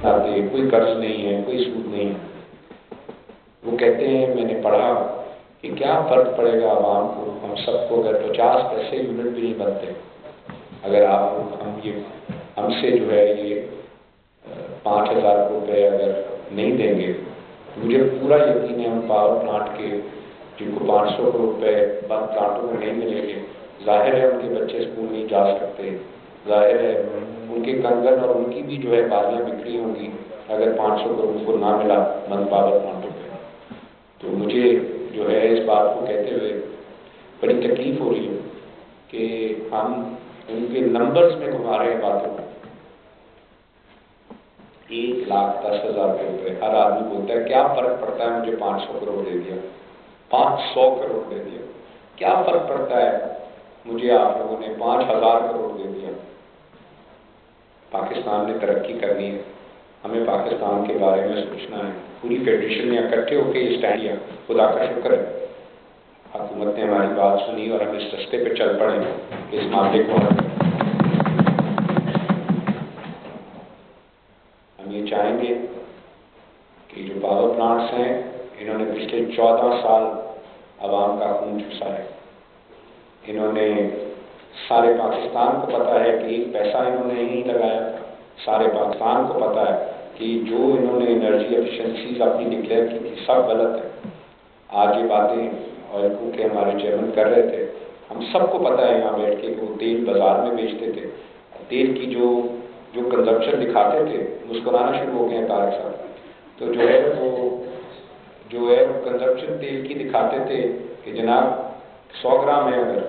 نہ دے، کوئی قرض نہیں ہے، کوئی سود نہیں ہے۔ وہ کہتے ہیں میں نے پڑھا کہ کیا فرق پڑے گا عوام کو، ہم سب کو اگر 50 پیسے یونٹ بھی نہیں بنتے، اگر آپ ہم سے جو ہے یہ 5,000 روپے اگر نہیں دیں گے، مجھے پورا یقین ہے ہم پاور پلانٹ کے جن کو 500 کروڑ روپے بند پلانٹوں میں نہیں ملیں گے، ظاہر ہے ان کے بچے اسکول نہیں جا سکتے، ظاہر ہے ان کے کنگن اور ان کی بھی جو ہے بالیاں بکھری ہوں گی اگر 500 کروڑ کو نہ ملا بند پاور پلانٹوں پہ۔ تو مجھے جو ہے اس بات کو کہتے ہوئے بڑی تکلیف ہو رہی ہے کہ ہم ان کے نمبرز میں گھما رہے ہیں باتوں کو۔ 1,10,000 روپے ہر آدمی بولتا ہے کیا فرق پڑتا ہے مجھے 500 کروڑ دے دیا، 500 کروڑ دے دیا، کیا فرق پڑتا ہے مجھے آپ لوگوں نے 5,000 کروڑ دے دیا۔ پاکستان نے ترقی کرنی ہے، ہمیں پاکستان کے بارے میں سوچنا ہے، پوری فیڈریشن میں اکٹھے ہو کے اسٹینڈ لیا۔ خدا کا شکر ہے حکومت نے ہماری بات سنی اور ہم اس رستے پہ چل پڑے کہ اس معاملے کو ہم یہ چاہیں گے کہ جو پاور پلانٹس ہیں انہوں نے پچھلے 14 سال عوام کا خون چوسا ہے، انہوں نے سارے پاکستان کو پتہ ہے کہ ایک پیسہ انہوں نے نہیں لگایا، سارے پاکستان کو پتہ ہے کہ جو انہوں نے انرجی ایفیشنسیز اپنی ڈکلیئر کی تھی سب غلط ہے۔ آج یہ باتیں اور کیونکہ ہمارے چیئرمین کر رہے تھے، ہم سب کو پتہ ہے یہاں بیٹھ کے کہ وہ تیل بازار میں بیچتے تھے، تیل کی جو کنزمپشن دکھاتے تھے، مسکرانا شروع ہو گئے ہیں طارق صاحب، تو جو ہے وہ کنزمپشن تیل کی دکھاتے تھے کہ جناب 100 گرام ہے، اگر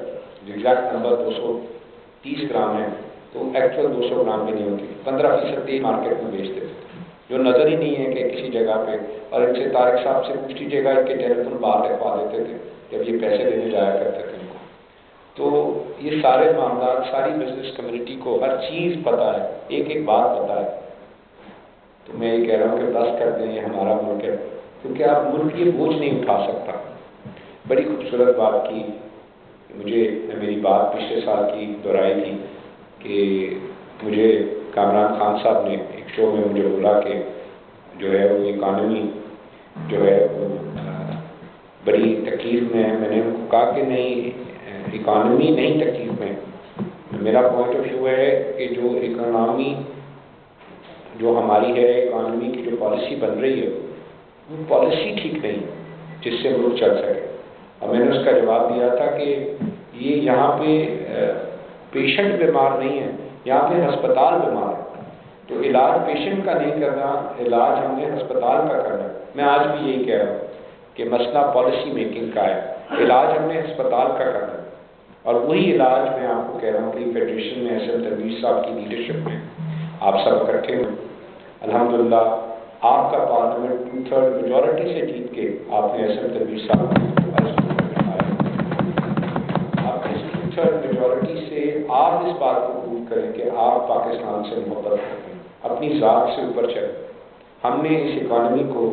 ایگزیکٹ نمبر 230 گرام ہے تو ایکچوئل 200 گرام بھی نہیں ہوتی، 15% تیل مارکیٹ میں بیچتے تھے، جو نظر ہی نہیں ہے کہ کسی جگہ پہ۔ اور ان سے طارق صاحب سے پوچھ لیجیے گا کہ ٹیلی فون بات لکھوا دیتے تھے جب یہ پیسے دینے جایا کرتے تھے ان کو۔ تو یہ سارے معاملات، ساری بزنس کمیونٹی کو ہر چیز پتہ ہے، ایک ایک بات پتہ ہے۔ تو میں یہ کہہ رہا ہوں کہ بس کر دیں، یہ ہمارا ملک ہے، کیونکہ آپ ملک یہ بوجھ نہیں اٹھا سکتا۔ بڑی خوبصورت بات کی مجھے، میری بات پچھلے سال کی دہرائی تھی کہ مجھے کامران خان صاحب نے ایک شو میں مجھے بولا کہ جو ہے وہ اکانومی جو ہے وہ بڑی تکلیف میں ہے۔ میں نے ان کو کہا کہ نہیں، اکانومی نہیں تکلیف میں، میرا پوائنٹ آف ویو ہے کہ جو اکانومی جو ہماری ہے، اکانومی کی جو پالیسی بن رہی ہے وہ پالیسی ٹھیک نہیں جس سے ملک چل سکے۔ اور میں نے اس کا جواب دیا تھا کہ یہ یہاں پہ پیشنٹ بیمار نہیں ہے، یہاں پہ ہسپتال بیمار ہے، تو علاج پیشنٹ کا نہیں کرنا، علاج ہم نے ہسپتال کا کرنا ہے۔ میں آج بھی یہی کہہ رہا ہوں کہ مسئلہ پالیسی میکنگ کا ہے، علاج ہم نے ہسپتال کا کرنا ہے، اور وہی علاج میں آپ کو کہہ رہا ہوں کہ فیڈریشن میں ایس ایم تنویر صاحب کی لیڈرشپ میں آپ سب اکٹھے ہوئے، الحمدللہ آپ کا پارلیمنٹ 2/3 میجورٹی سے جیت کے آپ نے ایس ایم تنویر صاحب کو میجورٹی سے آپ اس بات کو پروو کریں کہ آپ پاکستان سے محبت کرتے ہیں، اپنی ذات سے اوپر چلیں۔ ہم نے اس اکانومی کو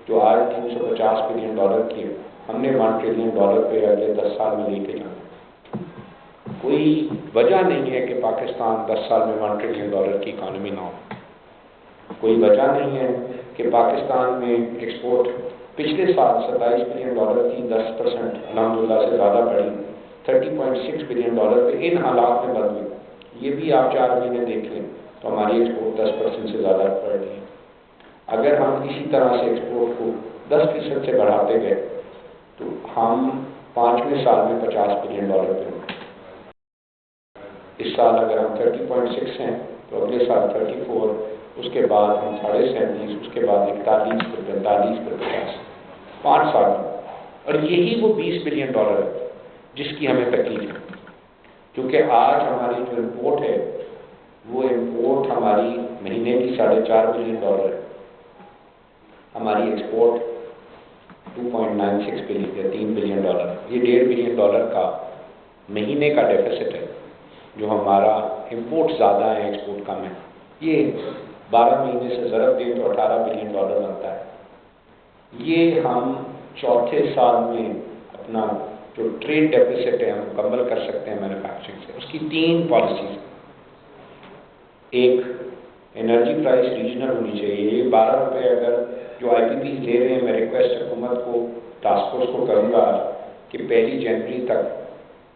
جو آج $350 بلین کی ہے، ہم نے $1 ٹریلین پہ اگلے 10 سال میں لے کے جانا۔ کوئی وجہ نہیں ہے کہ پاکستان 10 سال میں $1 ٹریلین کی اکانومی نہ ہو، کوئی وجہ نہیں ہے کہ پاکستان میں ایکسپورٹ پچھلے سال $27 بلین کی 10% الحمدللہ سے زیادہ بڑھی، $30.6 بلین پہ ان حالات میں بند ہوئی۔ یہ بھی آپ 4 مہینے دیکھ لیں تو ہماری ایکسپورٹ 10% سے زیادہ بڑھ رہی ہے۔ اگر ہم اسی طرح سے ایکسپورٹ کو 10% سے بڑھاتے گئے تو ہم 5ویں سال میں $50 بلین پہ ہوں۔ اس سال اگر ہم 30.6 ہیں تو اگلے سال 34، اس کے بعد ہم 37.5، اس کے بعد 41 پہ 45 پہ 50، 5 سال میں۔ اور یہی وہ $20 بلین ہے جس کی ہمیں تکلیف ہے، کیونکہ آج ہماری جو امپورٹ ہے وہ امپورٹ ہماری مہینے کی $4.5 بلین ہے، ہماری ایکسپورٹ 2.96 بلین یا $3 بلین، یہ $1.5 بلین کا مہینے کا ڈیفیسٹ ہے۔ جو ہمارا امپورٹ زیادہ ہے ایکسپورٹ کم ہے، یہ 12 مہینے سے ضرب دیں تو $18 بلین بنتا ہے۔ یہ ہم چوتھے سال میں اپنا جو ٹریڈ ڈیفیسٹ ہے ہم مکمل کر سکتے ہیں مینوفیکچرنگ سے۔ اس کی 3 پالیسیز، ایک انرجی پرائس ریجنل ہونی چاہیے. یہ 12 روپے اگر جو آئی پی پیز دے رہے ہیں، میں ریکویسٹ حکومت کو، ٹاسک فورس کو کروں گا کہ 1 جنوری تک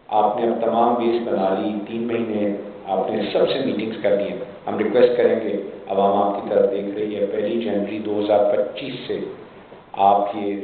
آپ نے اب تمام بیس بنا لی، 3 مہینے آپ نے سب سے میٹنگز کر لی ہیں. ہم ریکویسٹ کریں گے، عوام آپ کی طرف دیکھ رہی ہے، 1 جنوری 2025 سے آپ یہ